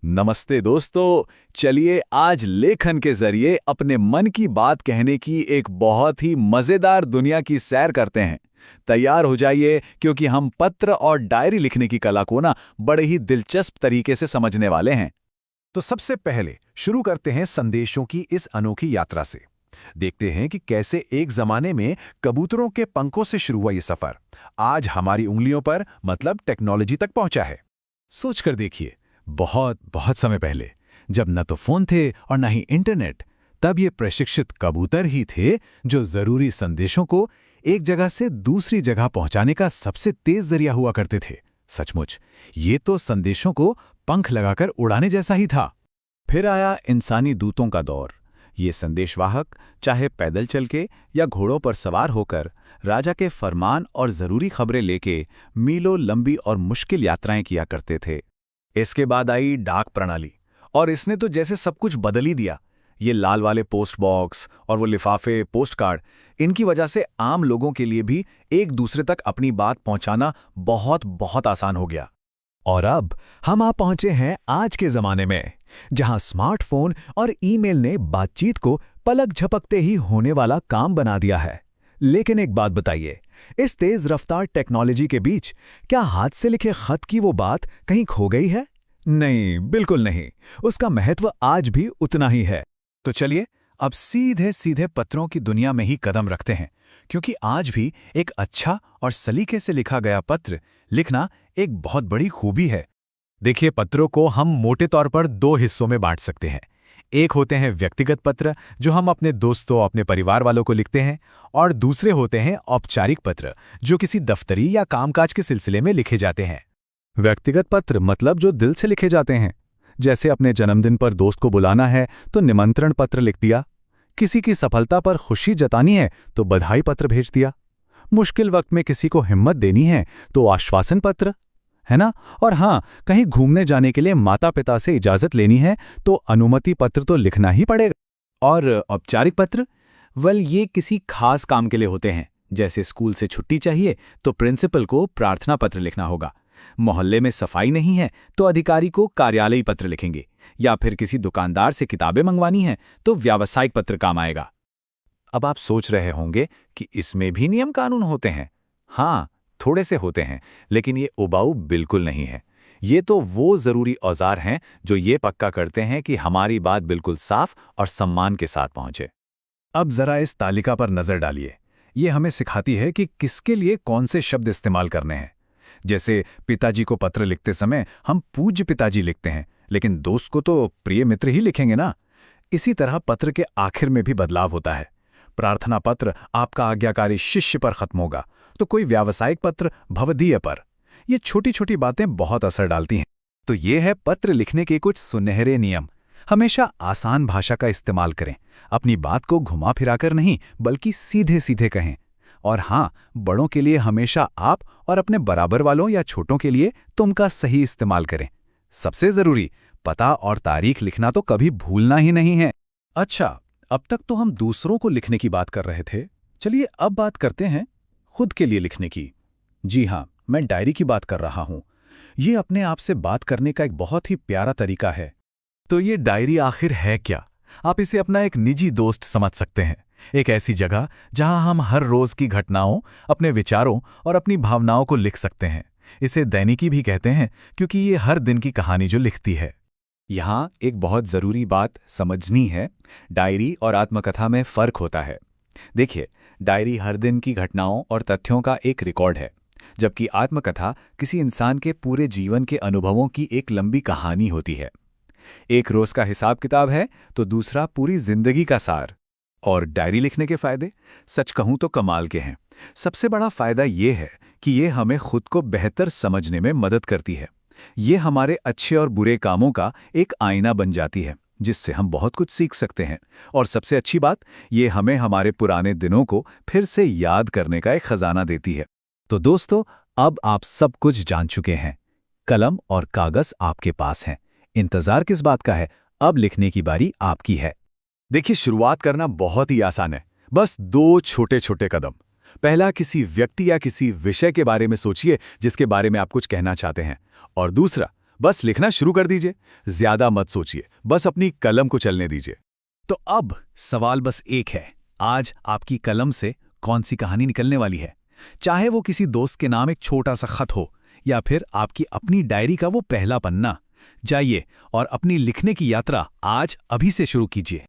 नमस्ते दोस्तों। चलिए आज लेखन के जरिए अपने मन की बात कहने की एक बहुत ही मजेदार दुनिया की सैर करते हैं। तैयार हो जाइए क्योंकि हम पत्र और डायरी लिखने की कला को बड़े ही दिलचस्प तरीके से समझने वाले हैं। तो सबसे पहले शुरू करते हैं संदेशों की इस अनोखी यात्रा से। देखते हैं कि कैसे एक जमाने में कबूतरों के पंखों से शुरू हुआ ये सफर आज हमारी उंगलियों पर मतलब टेक्नोलॉजी तक पहुंचा है। सोच कर देखिए, बहुत बहुत समय पहले जब न तो फोन थे और न ही इंटरनेट, तब ये प्रशिक्षित कबूतर ही थे जो जरूरी संदेशों को एक जगह से दूसरी जगह पहुंचाने का सबसे तेज जरिया हुआ करते थे। सचमुच ये तो संदेशों को पंख लगाकर उड़ाने जैसा ही था। फिर आया इंसानी दूतों का दौर। ये संदेशवाहक चाहे पैदल चल के या घोड़ों पर सवार होकर राजा के फरमान और जरूरी खबरें लेके मीलों लंबी और मुश्किल यात्राएं किया करते थे। इसके बाद आई डाक प्रणाली और इसने तो जैसे सब कुछ बदल ही दिया। ये लाल वाले पोस्ट बॉक्स और वो लिफाफे, पोस्ट कार्ड, इनकी वजह से आम लोगों के लिए भी एक दूसरे तक अपनी बात पहुंचाना बहुत बहुत आसान हो गया। और अब हम आ पहुंचे हैं आज के जमाने में, जहां स्मार्टफोन और ईमेल ने बातचीत को पलक झपकते ही होने वाला काम बना दिया है। लेकिन एक बात बताइए, इस तेज रफ्तार टेक्नोलॉजी के बीच क्या हाथ से लिखे खत की वो बात कहीं खो गई है? नहीं, बिल्कुल नहीं। उसका महत्व आज भी उतना ही है। तो चलिए अब सीधे सीधे पत्रों की दुनिया में ही कदम रखते हैं, क्योंकि आज भी एक अच्छा और सलीके से लिखा गया पत्र लिखना एक बहुत बड़ी खूबी है। देखिए, पत्रों को हम मोटे तौर पर दो हिस्सों में बांट सकते हैं। एक होते हैं व्यक्तिगत पत्र, जो हम अपने दोस्तों, अपने परिवार वालों को लिखते हैं, और दूसरे होते हैं औपचारिक पत्र, जो किसी दफ्तरी या कामकाज के सिलसिले में लिखे जाते हैं। व्यक्तिगत पत्र मतलब जो दिल से लिखे जाते हैं, जैसे अपने जन्मदिन पर दोस्त को बुलाना है तो निमंत्रण पत्र लिख दिया, किसी की सफलता पर खुशी जतानी है तो बधाई पत्र भेज दिया, मुश्किल वक्त में किसी को हिम्मत देनी है तो आश्वासन पत्र, है ना? और हाँ, कहीं घूमने जाने के लिए माता पिता से इजाजत लेनी है तो अनुमति पत्र तो लिखना ही पड़ेगा। और औपचारिक पत्र, ये किसी खास काम के लिए होते हैं। जैसे स्कूल से छुट्टी चाहिए तो प्रिंसिपल को प्रार्थना पत्र लिखना होगा, मोहल्ले में सफाई नहीं है तो अधिकारी को कार्यालयी पत्र लिखेंगे, या फिर किसी दुकानदार से किताबें मंगवानी है तो व्यावसायिक पत्र काम आएगा। अब आप सोच रहे होंगे कि इसमें भी नियम कानून होते हैं। हाँ, थोड़े से होते हैं, लेकिन ये उबाऊ बिल्कुल नहीं है। ये तो वो जरूरी औजार हैं जो ये पक्का करते हैं कि हमारी बात बिल्कुल साफ और सम्मान के साथ पहुंचे। अब जरा इस तालिका पर नजर डालिए। ये हमें सिखाती है कि किसके लिए कौन से शब्द इस्तेमाल करने हैं। जैसे पिताजी को पत्र लिखते समय हम पूज्य पिताजी लिखते हैं, लेकिन दोस्त को तो प्रिय मित्र ही लिखेंगे ना। इसी तरह पत्र के आखिर में भी बदलाव होता है। प्रार्थना पत्र आपका आज्ञाकारी शिष्य पर खत्म होगा, तो कोई व्यावसायिक पत्र भवदीय पर। ये छोटी छोटी बातें बहुत असर डालती हैं। तो ये है पत्र लिखने के कुछ सुनहरे नियम। हमेशा आसान भाषा का इस्तेमाल करें, अपनी बात को घुमा फिराकर नहीं बल्कि सीधे सीधे कहें। और हाँ, बड़ों के लिए हमेशा आप और अपने बराबर वालों या छोटों के लिए तुम का सही इस्तेमाल करें। सबसे जरूरी, पता और तारीख लिखना तो कभी भूलना ही नहीं है। अच्छा, अब तक तो हम दूसरों को लिखने की बात कर रहे थे। चलिए अब बात करते हैं खुद के लिए लिखने की। जी हाँ, मैं डायरी की बात कर रहा हूं। ये अपने आप से बात करने का एक बहुत ही प्यारा तरीका है। तो ये डायरी आखिर है क्या? आप इसे अपना एक निजी दोस्त समझ सकते हैं। एक ऐसी जगह जहां हम हर रोज की घटनाओं, अपने विचारों और अपनी भावनाओं को लिख सकते हैं। इसे दैनिकी भी कहते हैं, क्योंकि ये हर दिन की कहानी जो लिखती है। यहाँ एक बहुत जरूरी बात समझनी है। डायरी और आत्मकथा में फर्क होता है। देखिए, डायरी हर दिन की घटनाओं और तथ्यों का एक रिकॉर्ड है, जबकि आत्मकथा किसी इंसान के पूरे जीवन के अनुभवों की एक लंबी कहानी होती है। एक रोज का हिसाब किताब है तो दूसरा पूरी जिंदगी का सार। और डायरी लिखने के फायदे सच कहूं तो कमाल के हैं। सबसे बड़ा फायदा ये है कि ये हमें खुद को बेहतर समझने में मदद करती है। ये हमारे अच्छे और बुरे कामों का एक आईना बन जाती है, जिससे हम बहुत कुछ सीख सकते हैं। और सबसे अच्छी बात, ये हमें हमारे पुराने दिनों को फिर से याद करने का एक खजाना देती है। तो दोस्तों, अब आप सब कुछ जान चुके हैं। कलम और कागज आपके पास हैं। इंतजार किस बात का है? अब लिखने की बारी आपकी है। देखिए, शुरुआत करना बहुत ही आसान है। बस दो छोटे छोटे कदम। पहला, किसी व्यक्ति या किसी विषय के बारे में सोचिए जिसके बारे में आप कुछ कहना चाहते हैं। और दूसरा, बस लिखना शुरू कर दीजिए। ज्यादा मत सोचिए, बस अपनी कलम को चलने दीजिए। तो अब सवाल बस एक है, आज आपकी कलम से कौन सी कहानी निकलने वाली है? चाहे वो किसी दोस्त के नाम एक छोटा सा खत हो या फिर आपकी अपनी डायरी का वो पहला पन्ना। जाइए और अपनी लिखने की यात्रा आज अभी से शुरू कीजिए।